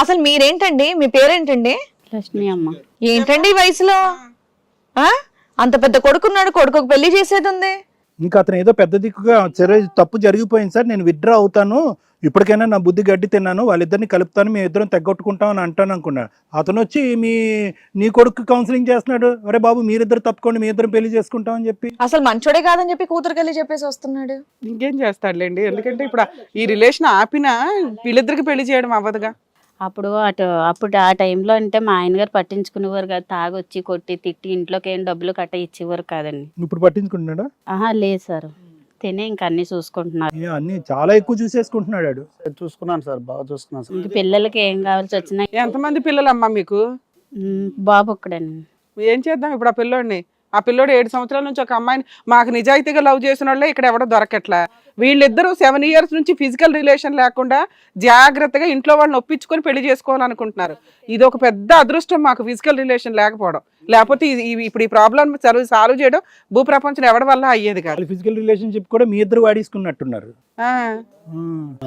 అసలు మీరేంటండి, మీ పేరేంటండి? లక్ష్మి అమ్మ. ఏంటండి ఈ వయసులో ఆ అంత పెద్ద కొడుకున్నాడు, కొడుకు పెళ్లి చేసేది ఉంది. ఇంకా అతను ఏదో పెద్ద దిక్కుగా సరే తప్పు జరిగిపోయింది సార్, నేను విత్డ్రా అవుతాను, ఇప్పటికైనా నా బుద్ధి గడ్డి తిన్నాను, వాళ్ళిద్దరిని కలుపుతాను, మేము ఇద్దరం తెగొట్టుకుంటాం అని అంటాను అనుకున్నాడు. అతను వచ్చి నీ కొడుకు కౌన్సిలింగ్ చేస్తున్నాడు, అరే బాబు మీరిద్దరు తప్పుకోండి, మీ ఇద్దరం పెళ్లి చేసుకుంటాం అని చెప్పి. అసలు మంచోడే కాదని చెప్పి కూతురుకెళ్ళి చెప్పేసి వస్తున్నాడు. ఇంకేం చేస్తాడులేండి, ఎందుకంటే ఇప్పుడు ఈ రిలేషన్ ఆపినా వీళ్ళిద్దరికి పెళ్లి చేయడం అవ్వదుగా. అప్పుడు ఆ టైంలో అంటే మా ఆయన గారు పట్టించుకునేవారు కాదు, తాగొచ్చి కొట్టి తిట్టి ఇంట్లోకి ఏం డబ్బులు కట్ట ఇచ్చేవారు కాదండి. ఇప్పుడు పట్టించుకుంటున్నాడా? ఆహా లేదు సార్, తినే ఇంక అన్ని చూసుకుంటున్నారు. అన్ని చాలా ఎక్కువ చూసేసుకుంటున్నాడు. చూసుకున్నాను సార్, బాగా చూసుకున్నాను సార్. ఇంక పిల్లలకి ఏం కావాల్సి వచ్చినా. ఎంతమంది పిల్లలమ్మా మీకు? బాబు ఒక్కడండి. ఏం చేద్దాం ఇప్పుడు ఆ పిల్లోడు 7 సంవత్సరాల నుంచి ఒక అమ్మాయిని మాకు నిజాయితీగా లవ్ చేసిన వాళ్ళే ఇక్కడ ఎవడో దొరకట్లా. వీళ్ళిద్దరూ 7 years నుంచి ఫిజికల్ రిలేషన్ లేకుండా జాగ్రత్తగా ఇంట్లో వాళ్ళని ఒప్పించుకొని పెళ్లి చేసుకోవాలనుకుంటున్నారు. ఇది ఒక పెద్ద అదృష్టం మాకు, ఫిజికల్ రిలేషన్ లేకపోవడం. లేకపోతే ఇప్పుడు ఈ ప్రాబ్లం సాల్వ్ చేయడం భూప్రపంచం ఎవరి వల్ల అయ్యేది కాదు. ఫిజికల్ రిలేషన్షిప్ కూడా మీ ఇద్దరు వాడేసుకున్నట్టున్నారు.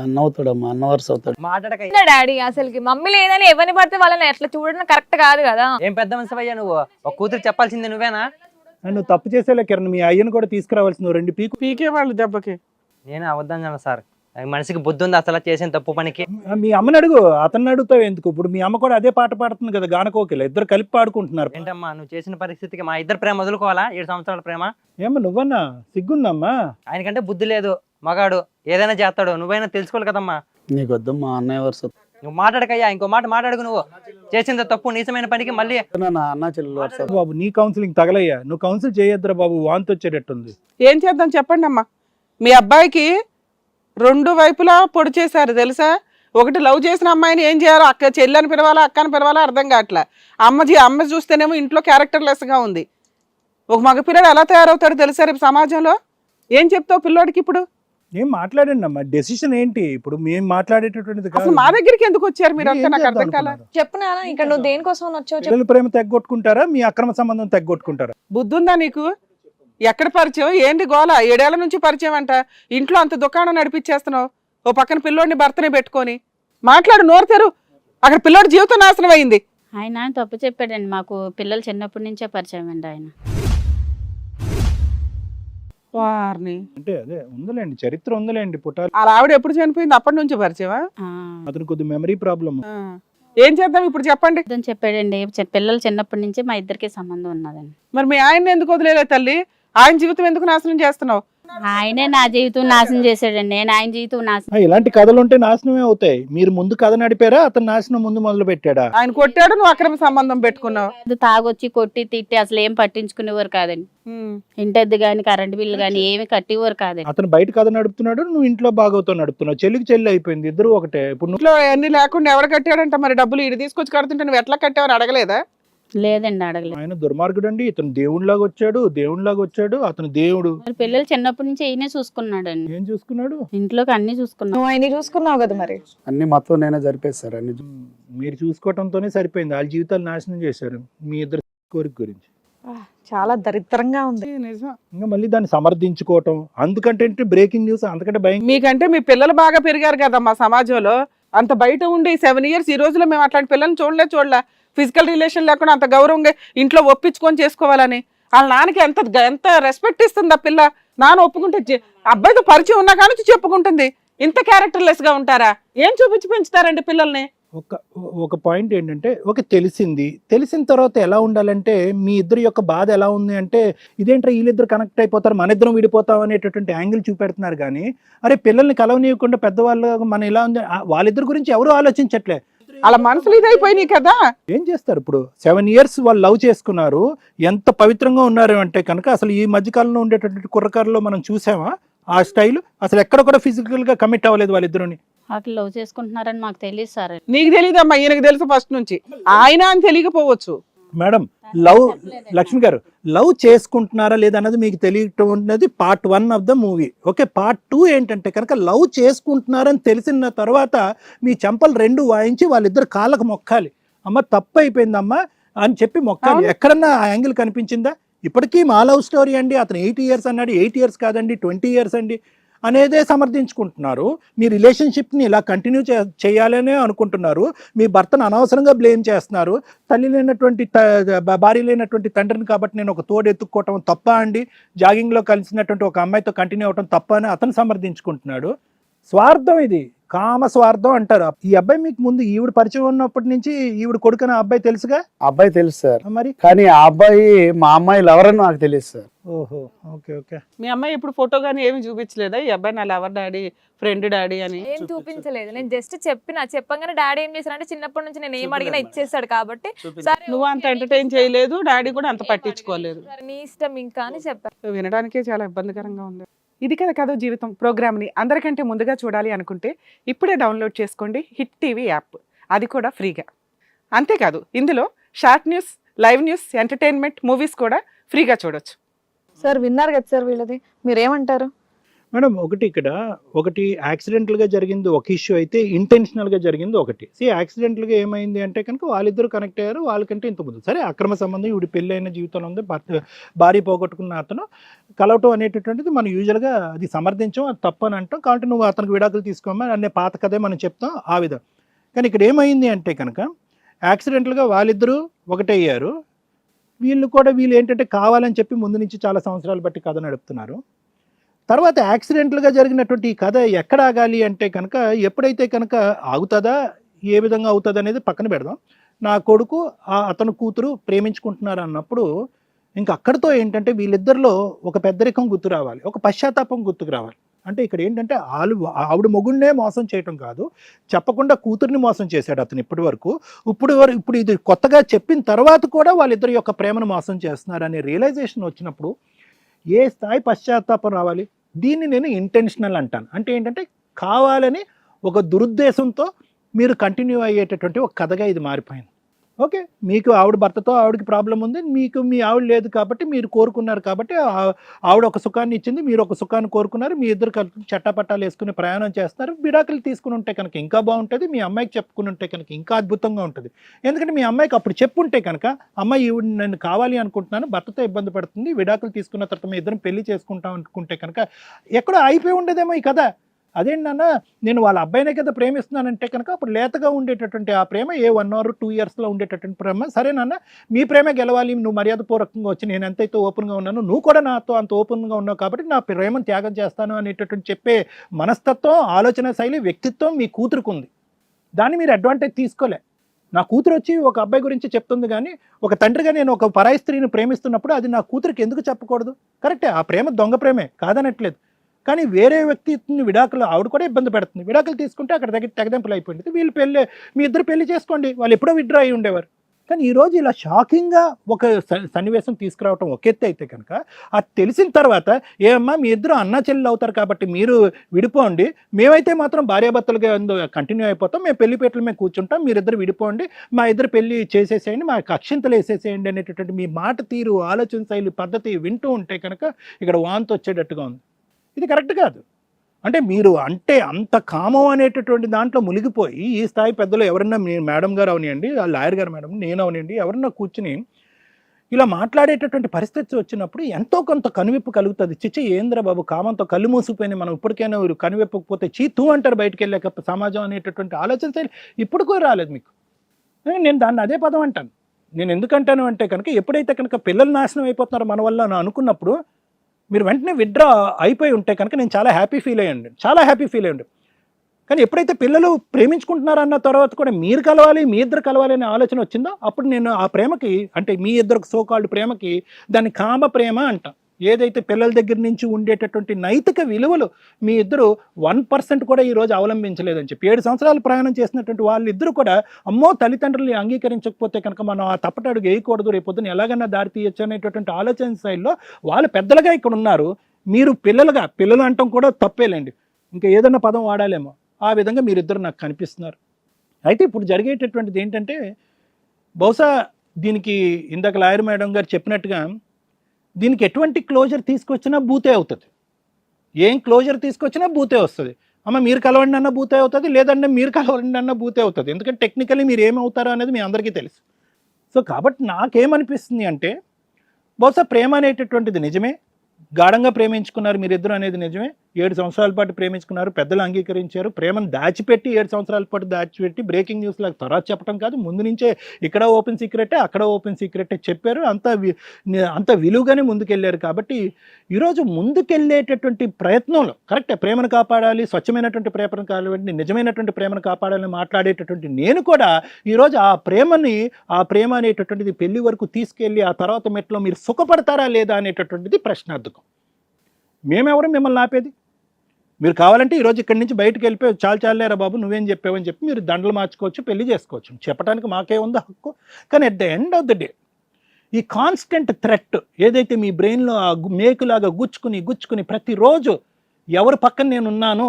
అన్న అవుతాడమ్మా, అన్న వరుస అవుతాడు. మాట్లాడక డాడీ అసలుకి మమ్మీ లేదని ఎవరిని పడితే వాళ్ళని ఎట్లా చూడడం కరెక్ట్ కాదు కదా. ఏం పెద్ద మనిషి అయ్యా నువ్వు, ఒక కూతురు చెప్పాల్సింది నువ్వేనా? నువ్వు తప్పు చేసేలే కిరణ్, మీ అయ్యను కూడా తీసుకురావాల్సింది 2 పీకే వాళ్ళు దెబ్బకి. నేను అవద్దాను కదా సార్, మనిషికి బుద్ధి ఉంది అసలు చేసిన తప్పు పనికి? మీ అమ్మని అడుగు, అతన్ని అడుగుతావు ఎందుకు? ఇప్పుడు మీ అమ్మ కూడా అదే పాట పాడుతుంది కదా, గానకోకిల, ఇద్దరు కలిపి పాడుకుంటున్నారు. ఏంటమ్మా నువ్వు చేసిన పరిస్థితికి మా ఇద్దరు ప్రేమ వదులుకోవాలా? 7 సంవత్సరాల ప్రేమ. ఏమన్నా నువ్వన్నా సిగ్గుందమ్మా? ఆయనకంటే బుద్ధి లేదు, మగాడు ఏదైనా చేస్తాడు, నువ్వైనా తెలుసుకోవాలి కదమ్మా. నీకు వద్దమ్మా, అన్నయ్య వరుస. నువ్వు మాట్లాడకయ్యా, ఇంకో మాట మాట్లాడుకు. నువ్వు చేసిన తప్పు నీచమైన పనికి మళ్ళీ నా అన్న చెల్లెలు వరుస. బాబు నీ కౌన్సిలింగ్ తగలయ్యా, నువ్వు కౌన్సిల్ చేయొద్దురా బాబు, వాంతి వచ్చేటట్టుంది. ఏం చేద్దాం చెప్పండి అమ్మా. మీ అబ్బాయికి 2 వైపులా పొడి చేశారు తెలుసా. ఒకటి లవ్ చేసిన అమ్మాయిని ఏం చేయాలో, చెల్లని పిలవాలా అక్కని పిలవాలా అర్థం కావట్లే. అమ్మ చూస్తేనేమో ఇంట్లో క్యారెక్టర్లెస్ గా ఉంది. ఒక మగ పిల్లడు ఎలా తయారవుతాడు తెలుసా రేపు సమాజంలో? ఏం చెప్తావు పిల్లోడికి ఇప్పుడు? ఏం మాట్లాడండి అమ్మా, డెసిషన్ ఏంటి ఇప్పుడు? మేము మాట్లాడేటటువంటిది అసలు మా దగ్గరికి ఎందుకు వచ్చారు మీరు? అంతా నాకు అర్థం కాల. చెప్పు నాన్న, ఇక్కడ నువ్వు దేనికోసం వచ్చావు? పిల్లల ప్రేమ తెగొట్టుకుంటారా, మీ అక్రమ సంబంధం తెగొట్టుకుంటారా? బుద్ధుందా నీకు? ఎక్కడ పరిచయం ఏంటి గోల? 7 ఏళ్ల నుంచి పరిచయం అంట, ఇంట్లో అంత దుకాణం నడిపించేస్తున్నావు, ఓ పక్కన పిల్లోడిని భర్తని పెట్టుకొని. మాట్లాడు, నోరు తెరు. అక్కడ పిల్లోడి జీవితం నాశనం అయింది. ఆయన తప్పు చెప్పాడండి, మాకు పిల్లలు చిన్నప్పటి నుంచే పరిచయం అండి ఆయన. వారిని అంటే అదే ఉందిలేండి, చరిత్ర ఉందిలేండి. పుట్టాలి అలా ఆవిడ ఎప్పుడు చనిపోయింది? అప్పటి నుంచి పరిచయమా? అతను కొద్ది మెమరీ ప్రాబ్లమ్. ఏం చేద్దాం ఇప్పుడు చెప్పండి. చెప్పాడండి, పిల్లలు చిన్నప్పటి నుంచి మా ఇద్దరికి సంబంధం ఉన్నదండి. మరి మీ ఆయన ఎందుకు వదిలేదు తల్లి? ఆయన జీవితం ఎందుకు నాశనం చేస్తున్నావు? ఆయనే నా జీవితం నాశనం చేశాడండి, నేను ఆయన జీవితం నాశనం. ఇలాంటి కథలు ఉంటే నాశనమే అవుతాయి. మీరు ముందు కథ నడిపారా, అతను నాశనం ముందు మొదలు పెట్టాడా? ఆయన కొట్టాడు, నువ్వు అక్రమ సంబంధం పెట్టుకున్నావు. తాగొచ్చి కొట్టి తిట్టి అసలు ఏం పట్టించుకునేవారు కాదండి. ఇంటద్దు గాని కరెంట్ బిల్లు గాని ఏమి కట్టేవారు కాదండి. అతను బయట కథ నడుపుతున్నాడు, నువ్వు ఇంట్లో బాగోతో నడుపుతున్నావు. చెల్లికి చెల్లి అయిపోయింది, ఇద్దరు ఒకటే. ఇప్పుడు ఇంట్లో అన్ని లేకుండా ఎవరు కట్టాడంట మరి? డబ్బులు ఇటు తీసుకొచ్చి కడుతుంటే నువ్వు ఎట్లా కట్టావని అడగలేదా? లేదండి, అడగలేదు. ఆయన దుర్మార్గుడు అండి, ఇతను దేవుడిలాగా వచ్చాడు, అతను దేవుడు. పిల్లలు చిన్నప్పటి నుంచి ఈయనే చూసుకున్నాడండి. ఏం చూసుకున్నాడు? ఇంట్లోకి అన్ని చూసుకున్నాడు. నువ్వు ఆయన చూసుకున్నావు కదా మరి. అన్ని మొత్తం నేనే జరిపేశారు అన్ని. మీరు చూసుకోవటంతోనే సరిపోయింది, వాళ్ళ జీవితాలు నాశనం చేశారు మీ ఇద్దరు కోరిక గురించి. చాలా దరిద్రంగా ఉంది. నిజం. ఇంకా మళ్ళీ దాన్ని సమర్థించుకోవటం, అందుకంటే బ్రేకింగ్ న్యూస్ అంతకంటే భయం. మీకంటే మీ పిల్లలు బాగా పెరిగారు కదా మా సమాజంలో. అంత బయట ఉండి 7 years ఈ రోజులో మేము అట్లాంటి పిల్లల్ని చూడలే. ఫిజికల్ రిలేషన్ లేకుండా అంత గౌరవంగా ఇంట్లో ఒప్పించుకొని చేసుకోవాలని వాళ్ళ నాన్నకి ఎంత రెస్పెక్ట్ ఇస్తుంది ఆ పిల్ల. నాన్న ఒప్పుకుంటే అబ్బాయితో పరిచయం ఉన్నా కానీ చెప్పుకుంటుంది. ఇంత క్యారెక్టర్లెస్ గా ఉంటారా? ఏం చూపించి పెంచుతారండి పిల్లల్ని? ఒక పాయింట్ ఏంటంటే, తెలిసిన తర్వాత ఎలా ఉండాలంటే, మీ ఇద్దరి యొక్క బాధ ఎలా ఉంది అంటే, ఇదేంట్రా వీళ్ళిద్దరు కనెక్ట్ అయిపోతారు, మన ఇద్దరం విడిపోతాం అనేటటువంటి యాంగిల్ చూపెడుతున్నారు. కానీ అరే పిల్లల్ని కలవనీయకుండా పెద్దవాళ్ళు మన ఇలా ఉంది, వాళ్ళిద్దరి గురించి ఎవరు ఆలోచించట్లే. అలా మనసులు ఇదైపోయినాయి కదా. ఏం చేస్తారు ఇప్పుడు? 7 years వాళ్ళు లవ్ చేసుకున్నారు, ఎంత పవిత్రంగా ఉన్నారు అంటే కనుక అసలు ఈ మధ్యకాలంలో ఉండేటటువంటి కుర్రకారులో మనం చూసామా ఆ స్టైల్? అసలు ఎక్కడ కూడా ఫిజికల్ గా కమిట్ అవ్వలేదు వాళ్ళిద్దరుని. అట్లా లవ్ చేసుకుంటున్నారని మాకు తెలియదు సార్. నీకు తెలియదమ్మా, ఈయనకు తెలుసు ఫస్ట్ నుంచి. ఆయన అని తెలియకపోవచ్చు మేడం. లక్ష్మి గారు, లవ్ చేసుకుంటున్నారా లేదా అన్నది మీకు తెలియటం ఉన్నది part 1 of the movie. Okay, part 2 ఏంటంటే కనుక లవ్ చేసుకుంటున్నారని తెలిసిన తర్వాత మీ చెంపలు 2 వాయించి వాళ్ళిద్దరు కాళ్ళకు మొక్కాలి. అమ్మ తప్పు అయిపోయిందమ్మా అని చెప్పి మొక్కాలి. ఎక్కడన్నా ఆ యాంగిల్ కనిపించిందా? ఇప్పటికీ మా లవ్ స్టోరీ అండి, అతను 8 years అన్నాడు. 8 years కాదండి, 20 years అండి. అనేదే సమర్థించుకుంటున్నారు. మీ రిలేషన్షిప్ని ఇలా కంటిన్యూ చేయాలనే అనుకుంటున్నారు. మీ భర్తను అనవసరంగా బ్లేమ్ చేస్తున్నారు. తల్లి లేనటువంటి భార్య లేనటువంటి తండ్రిని కాబట్టి నేను ఒక తోడు ఎత్తుక్కోవటం తప్ప అండి, జాగింగ్లో కలిసినటువంటి ఒక అమ్మాయితో కంటిన్యూ అవటం తప్ప అని అతను సమర్థించుకుంటున్నాడు. స్వార్థం ఇది, కామ స్వార్థం అంటారు. ఈ అబ్బాయి మీకు ముందు ఈవిడ పరిచయం ఉన్నప్పటి నుంచి ఈవిడ కొడుకున అబ్బాయి తెలుసుగా? అబ్బాయి తెలుసు సార్, మరి కానీ ఆ అబ్బాయి మా అమ్మాయిలు ఎవరని నాకు తెలియదు సార్. ఓహో, ఓకే ఓకే. మీ అమ్మాయి ఇప్పుడు ఫోటో కానీ ఏమి చూపించలేదా ఈ అబ్బాయి నా లవర్ డాడీ, ఫ్రెండ్ డాడీ అని? ఏం చూపించలేదు. నేను జస్ట్ చెప్పంగానే డాడీ ఏం చేశారంటే చిన్నప్పటి నుంచి నేను ఏం అడిగినా ఇచ్చేస్తాడు కాబట్టి సరే నువ్వు అంత ఎంటర్టైన్ చేయలేదు, డాడీ కూడా అంత పట్టించుకోలేదు. సరే, నీ ఇష్టం ఇంకా అని చెప్పాను. వినడానికే చాలా ఇబ్బందికరంగా ఉంది. ఇది కదా కథ జీవితం ప్రోగ్రామ్ని అందరికంటే ముందుగా చూడాలి అనుకుంటే ఇప్పుడే డౌన్లోడ్ చేసుకోండి హిట్ టీవీ యాప్, అది కూడా ఫ్రీగా. అంతేకాదు ఇందులో short news, live news, entertainment, movies కూడా ఫ్రీగా చూడొచ్చు. సార్ విన్నారు కదా సార్ వీళ్ళది, మీరేమంటారు? మేడం ఒకటి యాక్సిడెంటల్గా జరిగింది ఒక ఇష్యూ అయితే, ఇంటెన్షనల్గా జరిగింది ఒకటి. యాక్సిడెంటల్గా ఏమైంది అంటే కనుక వాళ్ళిద్దరు కనెక్ట్ అయ్యారు. వాళ్ళకంటే ఇంతకుముందు సరే అక్రమ సంబంధం, ఇవి పెళ్ళైన జీవితంలో ఉంది, భార్య పోగొట్టుకున్న అతను కలవటం అనేటటువంటిది మనం యూజువల్గా అది సమర్థించాం, అది తప్పని అంటాం. కాబట్టి నువ్వు అతనికి విడాకులు తీసుకోమని అనే పాత కథే మనం చెప్తాం ఆ విధంగా. కానీ ఇక్కడ ఏమైంది అంటే కనుక యాక్సిడెంటల్గా వాళ్ళిద్దరూ ఒకటయ్యారు. వీళ్ళు ఏంటంటే కావాలని చెప్పి ముందు నుంచి చాలా సంవత్సరాలు బట్టి కథ నడుపుతున్నారు. తర్వాత యాక్సిడెంటల్గా జరిగినటువంటి ఈ కథ ఎక్కడ ఆగాలి అంటే కనుక ఎప్పుడైతే కనుక ఆగుతుందా, ఏ విధంగా అవుతుంది అనేది పక్కన పెడదాం. నా కొడుకు అతను కూతురు ప్రేమించుకుంటున్నారు అన్నప్పుడు ఇంకా అక్కడితో ఏంటంటే వీళ్ళిద్దరిలో ఒక పెద్దరికం గుర్తు రావాలి, ఒక పశ్చాత్తాపం గుర్తుకు రావాలి. అంటే ఇక్కడ ఏంటంటే ఆవిడ మొగుడినే మోసం చేయటం కాదు, చెప్పకుండా కూతుర్ని మోసం చేశాడు అతను ఇప్పటి వరకు. ఇప్పుడు ఇది కొత్తగా చెప్పిన తర్వాత కూడా వాళ్ళిద్దరి యొక్క ప్రేమను మోసం చేస్తున్నారు అనే రియలైజేషన్ వచ్చినప్పుడు ఏ స్థాయి పశ్చాత్తాపం రావాలి? దీన్ని నేను ఇంటెన్షనల్ అంటాను. అంటే ఏంటంటే కావాలని ఒక దురుద్దేశంతో మీరు కంటిన్యూ అయ్యేటటువంటి ఒక కథగా ఇది మారిపోయింది. ఓకే, మీకు భర్తతో ఆవిడకి ప్రాబ్లం ఉంది, మీకు మీ ఆవిడ లేదు కాబట్టి మీరు కోరుకున్నారు, కాబట్టి ఆవిడ ఒక సుఖాన్ని ఇచ్చింది, మీరు ఒక సుఖాన్ని కోరుకున్నారు, మీ ఇద్దరు చట్టాపట్టాలు వేసుకుని ప్రయాణం చేస్తున్నారు. విడాకులు తీసుకుని ఉంటే కనుక ఇంకా బాగుంటుంది, మీ అమ్మాయికి చెప్పుకుని ఉంటే కనుక ఇంకా అద్భుతంగా ఉంటుంది. ఎందుకంటే మీ అమ్మాయికి అప్పుడు చెప్పుంటే కనుక అమ్మాయి ఈవిడ నేను కావాలి అనుకుంటున్నాను, భర్తతో ఇబ్బంది పడుతుంది, విడాకులు తీసుకున్న తర్వాత మీ ఇద్దరం పెళ్లి చేసుకుంటాం అనుకుంటే కనుక ఎక్కడో అయిపోయి ఉండేదేమో ఈ కథ. అదేంటన్నా నేను వాళ్ళ అబ్బాయినే కదా ప్రేమిస్తున్నానంటే కనుక అప్పుడు లేతగా ఉండేటటువంటి ఆ ప్రేమ 1 or 2 yearsలో ఉండేటటువంటి ప్రేమ. సరేనన్నా, మీ ప్రేమ గెలవాలి, నువ్వు మర్యాదపూర్వకంగా వచ్చి నేను ఎంతైతే ఓపెన్గా ఉన్నాను, నువ్వు కూడా నాతో అంత ఓపెన్గా ఉన్నావు కాబట్టి నా ప్రేమను త్యాగం చేస్తాను అనేటటువంటి చెప్పే మనస్తత్వం, ఆలోచన శైలి, వ్యక్తిత్వం మీ కూతురుకు ఉంది. దాన్ని మీరు అడ్వాంటేజ్ తీసుకోలే. నా కూతురు వచ్చి ఒక అబ్బాయి గురించి చెప్తుంది, కానీ ఒక తండ్రిగా నేను ఒక పరాయి స్త్రీని ప్రేమిస్తున్నప్పుడు అది నా కూతురికి ఎందుకు చెప్పకూడదు? కరెక్టే, ఆ ప్రేమ దొంగ ప్రేమే కాదనట్లేదు. కానీ వేరే వ్యక్తిని విడాకులు ఆవిడ కూడా ఇబ్బంది పెడుతుంది. విడాకులు తీసుకుంటే అక్కడ తెగదెంపులు అయిపోయింది. మీ ఇద్దరు పెళ్లి చేసుకోండి, వాళ్ళు ఎప్పుడో విత్డ్రా అయి ఉండేవారు. కానీ ఈరోజు ఇలా షాకింగ్గా ఒక సన్నివేశం తీసుకురావటం ఒక ఎత్తు అయితే కనుక అది తెలిసిన తర్వాత ఏమమ్మా మీ ఇద్దరు అన్నా చెల్లెలు అవుతారు కాబట్టి మీరు విడిపోండి, మేమైతే మాత్రం భార్యాభర్తలుగా కంటిన్యూ అయిపోతాం, మేము పెళ్లిపేటల మేము కూర్చుంటాం, మీరిద్దరు విడిపోండి, మా ఇద్దరు పెళ్లి చేసేసేయండి, మా అక్షింతలు వేసేసేయండి అనేటటువంటి మీ మాట తీరు, ఆలోచన శైలి, పద్ధతి వింటూ ఉంటే కనుక ఇక్కడ వాంతి వచ్చేటట్టుగా ఉంది. ఇది కరెక్ట్ కాదు. అంటే మీరు అంటే అంత కామం అనేటటువంటి దాంట్లో మునిగిపోయి ఈ స్థాయి పెద్దలు ఎవరన్నా మేడం గారు అవనివ్వండి, ఆ లాయర్ గారు మేడం, నేను అవనివ్వండి, ఎవరన్నా కూర్చుని ఇలా మాట్లాడేటటువంటి పరిస్థితి వచ్చినప్పుడు ఎంతో కొంత కనువిప్పు కలుగుతుంది. చిచ్చి ఏంద్ర బాబు కామంతో కళ్ళు మూసిపోయినాయి, మనం ఇప్పటికైనా కనువిప్పకపోతే చీతూ అంటారు బయటకు వెళ్ళాక సమాజం అనేటటువంటి ఆలోచన శైలి ఇప్పుడు కూడా రాలేదు మీకు. నేను దాన్ని అదే పదం అంటాను. నేను ఎందుకంటాను అంటే కనుక ఎప్పుడైతే కనుక పిల్లలు నాశనం అయిపోతున్నారో మన వల్ల అని అనుకున్నప్పుడు మీరు వెంటనే విత్డ్రా అయిపోయి ఉంటే కనుక నేను చాలా హ్యాపీ ఫీల్ అయ్యండి. కానీ ఎప్పుడైతే పిల్లలు ప్రేమించుకుంటున్నారన్న తర్వాత కూడా మీరు కలవాలి, మీ ఇద్దరు కలవాలి అనే ఆలోచన వచ్చిందో అప్పుడు నేను ఆ ప్రేమకి, అంటే మీ ఇద్దరు సోకాల్డ్ ప్రేమకి దాన్ని కామ ప్రేమ అంట. ఏదైతే పిల్లల దగ్గర నుంచి ఉండేటటువంటి నైతిక విలువలు మీ ఇద్దరు 1% కూడా ఈరోజు అవలంబించలేదని చెప్పి 7 సంవత్సరాలు ప్రయాణం చేసినటువంటి వాళ్ళిద్దరూ కూడా అమ్మో తల్లిదండ్రులు అంగీకరించకపోతే కనుక మనం ఆ తప్పటడుగు వేయకూడదు, రేపొద్దున ఎలాగన్నా దారి తీయచ్చు అనేటటువంటి ఆలోచన శైలిలో వాళ్ళు పెద్దలుగా ఇక్కడ ఉన్నారు. మీరు పిల్లలు అంటాం కూడా తప్పేలేండి, ఇంకా ఏదన్నా పదం వాడాలేమో, ఆ విధంగా మీరిద్దరు నాకు కనిపిస్తున్నారు. అయితే ఇప్పుడు జరిగేటటువంటిది ఏంటంటే బహుశా దీనికి ఇందాక లాయర్ మేడం గారు చెప్పినట్టుగా దీనికి ఎటువంటి క్లోజర్ తీసుకొచ్చినా బూతే అవుతుంది. ఏం క్లోజర్ తీసుకొచ్చినా బూతే వస్తుంది. అమ్మ మీరు కలవండి అన్న బూతే అవుతుంది, లేదంటే మీరు కలవండి అన్న బూతే అవుతుంది. ఎందుకంటే టెక్నికల్లీ మీరు ఏమవుతారో అనేది మీ అందరికీ తెలుసు. సో కాబట్టి నాకేమనిపిస్తుంది అంటే బహుశా ప్రేమ అనేటటువంటిది నిజమే, గాఢంగా ప్రేమించుకున్నారు మీరిద్దరు అనేది నిజమే. 7 సంవత్సరాల పాటు ప్రేమించుకున్నారు, పెద్దలు అంగీకరించారు. ప్రేమను దాచిపెట్టి 7 సంవత్సరాల పాటు దాచిపెట్టి బ్రేకింగ్ న్యూస్ లాగా తర్వాత చెప్పడం కాదు, ముందు నుంచే ఇక్కడ ఓపెన్ సీక్రెటే అక్కడ ఓపెన్ సీక్రెటే చెప్పారు. అంత విలువగానే ముందుకెళ్ళారు. కాబట్టి ఈరోజు ముందుకెళ్ళేటటువంటి ప్రయత్నంలో కరెక్టే, ప్రేమను కాపాడాలి, స్వచ్ఛమైనటువంటి ప్రేమను కావాలి, నిజమైనటువంటి ప్రేమను కాపాడాలని మాట్లాడేటటువంటి నేను కూడా ఈరోజు ఆ ప్రేమ అనేటటువంటిది పెళ్లి వరకు తీసుకెళ్ళి ఆ తర్వాత మెట్లో మీరు సుఖపడతారా లేదా అనేటటువంటిది ప్రశ్నార్థకం. మేమెవరు మిమ్మల్ని ఆపేది? మీరు కావాలంటే ఈరోజు ఇక్కడి నుంచి బయటకు వెళ్ళిపోయి చాలేరా బాబు నువ్వేం చెప్పావని చెప్పి మీరు దండలు మార్చుకోవచ్చు, పెళ్లి చేసుకోవచ్చు, చెప్పడానికి మాకే ఉందో హక్కు. కానీ at the end of the day ఈ కాన్స్టెంట్ థ్రెట్ ఏదైతే మీ బ్రెయిన్లో ఆ మేకులాగా గుచ్చుకుని ప్రతిరోజు ఎవరి పక్కన నేనున్నాను,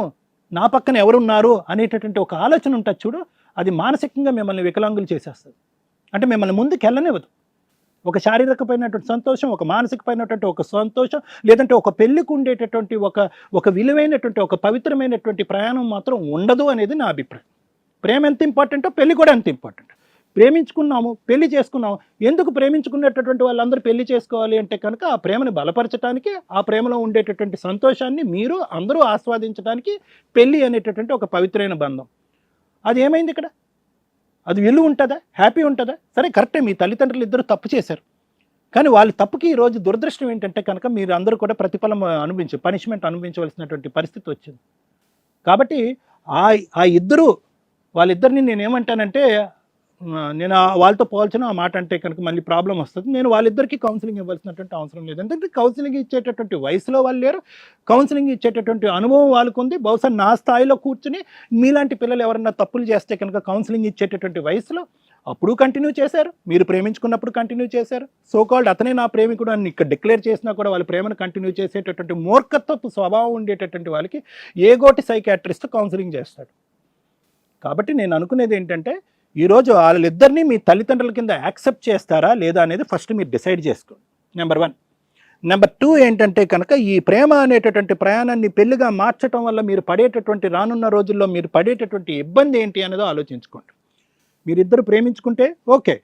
నా పక్కన ఎవరున్నారు అనేటటువంటి ఒక ఆలోచన ఉంటుంది చూడు, అది మానసికంగా మిమ్మల్ని వికలాంగులు చేసేస్తుంది. అంటే మిమ్మల్ని ముందుకు వెళ్ళనివ్వదు. ఒక శారీరకమైనటువంటి సంతోషం, ఒక మానసికమైనటువంటి ఒక సంతోషం, లేదంటే ఒక పెళ్లికి ఉండేటటువంటి ఒక విలువైనటువంటి ఒక పవిత్రమైనటువంటి ప్రయాణం మాత్రం ఉండదు అనేది నా అభిప్రాయం. ప్రేమ ఎంత ఇంపార్టెంటో పెళ్లి కూడా అంత ఇంపార్టెంట్. ప్రేమించుకున్నాము, పెళ్లి చేసుకున్నాము. ఎందుకు ప్రేమించుకునేటటువంటి వాళ్ళందరూ పెళ్లి చేసుకోవాలి అంటే కనుక ఆ ప్రేమను బలపరచడానికి, ఆ ప్రేమలో ఉండేటటువంటి సంతోషాన్ని మీరు అందరూ ఆస్వాదించడానికి పెళ్లి అనేటటువంటి ఒక పవిత్రమైన బంధం. అది ఏమైంది ఇక్కడ? అది విలువ ఉంటుందా? హ్యాపీ ఉంటుందా? సరే కరెక్టే, మీ తల్లిదండ్రులు ఇద్దరు తప్పు చేశారు. కానీ వాళ్ళ తప్పుకి ఈరోజు దురదృష్టం ఏంటంటే కనుక మీరు అందరూ కూడా ప్రతిఫలం పనిష్మెంట్ అనుభవించవలసినటువంటి పరిస్థితి వచ్చింది. కాబట్టి వాళ్ళిద్దరిని నేనేమంటానంటే, నేను వాళ్ళతో పోల్చిన ఆ మాట అంటే కనుక మళ్ళీ ప్రాబ్లం వస్తుంది. నేను వాళ్ళిద్దరికీ కౌన్సిలింగ్ ఇవ్వాల్సినటువంటి అవసరం లేదు. ఎందుకంటే కౌన్సిలింగ్ ఇచ్చేటటువంటి వయసులో వాళ్ళు లేరు, కౌన్సిలింగ్ ఇచ్చేటటువంటి అనుభవం వాళ్ళకు ఉంది. బహుశా నా స్థాయిలో కూర్చుని మీలాంటి పిల్లలు ఎవరన్నా తప్పులు చేస్తే కనుక కౌన్సిలింగ్ ఇచ్చేటటువంటి వయసులో అప్పుడు కంటిన్యూ చేశారు, మీరు ప్రేమించుకున్నప్పుడు కంటిన్యూ చేశారు. సోకాల్డ్ అతనే నా ప్రేమికుడు అని ఇక్కడ డిక్లేర్ చేసినా కూడా వాళ్ళ ప్రేమను కంటిన్యూ చేసేటటువంటి మూర్ఖత్వపు స్వభావం ఉండేటటువంటి వాళ్ళకి ఏ గోటి సైకాట్రిస్ట్ కౌన్సిలింగ్ చేస్తాడు. కాబట్టి నేను అనుకునేది ఏంటంటే, ఈరోజు వాళ్ళిద్దరినీ మీ తల్లిదండ్రుల కింద యాక్సెప్ట్ చేస్తారా లేదా అనేది ఫస్ట్ మీరు డిసైడ్ చేసుకోండి, నెంబర్ 1. నెంబర్ 2 ఏంటంటే కనుక ఈ ప్రేమ అనేటటువంటి ప్రయాణాన్ని పెళ్లిగా మార్చడం వల్ల మీరు పడేటటువంటి రానున్న రోజుల్లో మీరు పడేటటువంటి ఇబ్బంది ఏంటి అనేది ఆలోచించుకోండి. మీరిద్దరు ప్రేమించుకుంటే ఓకే,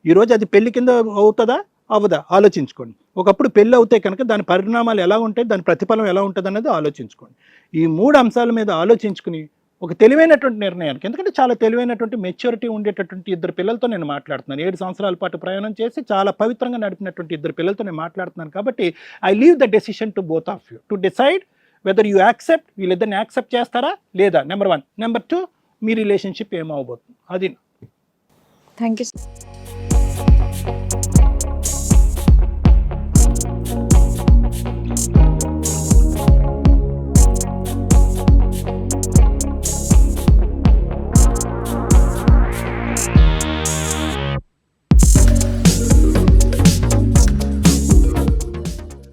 ఈరోజు అది పెళ్లి కింద అవుతుందా అవ్వదా ఆలోచించుకోండి. ఒకప్పుడు పెళ్ళి అవుతే కనుక దాని పరిణామాలు ఎలా ఉంటాయి, దాని ప్రతిఫలం ఎలా ఉంటుంది అనేది ఆలోచించుకోండి. ఈ 3 అంశాల మీద ఆలోచించుకుని ఒక తెలివైనటువంటి నిర్ణయానికి, ఎందుకంటే చాలా తెలివైనటువంటి మెచ్యూరిటీ ఉండేటటువంటి 2 పిల్లలతో నేను మాట్లాడుతున్నాను. 7 సంవత్సరాల పాటు ప్రయాణం చేసి చాలా పవిత్రంగా నడిపినటువంటి 2 పిల్లలతో నేను మాట్లాడుతున్నాను. కాబట్టి I leave the decision to both of you to decide whether you accept, వీళ్ళిద్దరిని యాక్సెప్ట్ చేస్తారా లేదా, నెంబర్ 1. నెంబర్ 2, మీ రిలేషన్షిప్ ఏమవబోతుంది అది. Thank you.